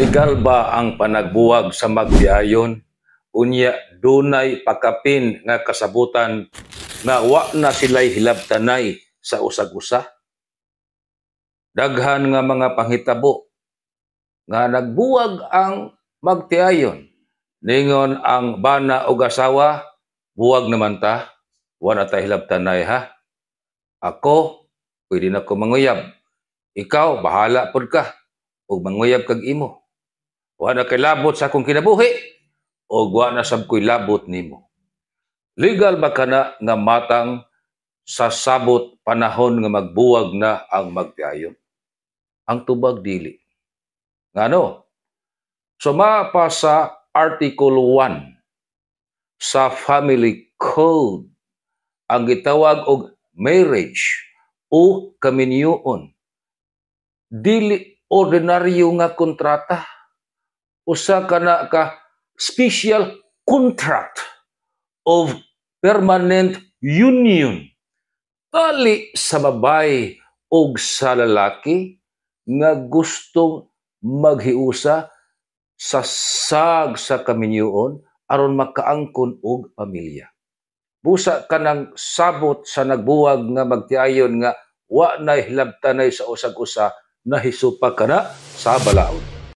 Legal ba ang panagbuwag sa magtiayon? Unya dunay pakapin nga kasabutan nga wa na sila'y hilabtanay sa usag-usa? Daghan nga mga panghitabo nga nagbuwag ang magtiayon. Ningon ang bana o asawa, buwag naman ta, wa na ta hilabtanay ha. Ako, pwede na ko manguyab. Ikaw, bahala pod ka. O manguyab kag imo. Wa na kay labot sa akong kinabuhi o wa na sab ko'y labot nimo. Legal ba kana nga matang sa sabot panahon nga magbuwag na ang magtiayon? Ang tubag dili. Ngano? Sumapa sa Article 1 sa Family Code ang gitawag og marriage o kaminyoon. Dili ordinaryo nga kontrata. Usa kana ka special contract of permanent union. Tali sa babae o sa lalaki nga gustong maghiusa sa sag sa kaminyoon aron makaangkon og pamilya. Busa kanang sabot sa nagbuwag nga magtiayon nga wa na hilabtanay sa usag-usa, nahisupa kana sa balaod.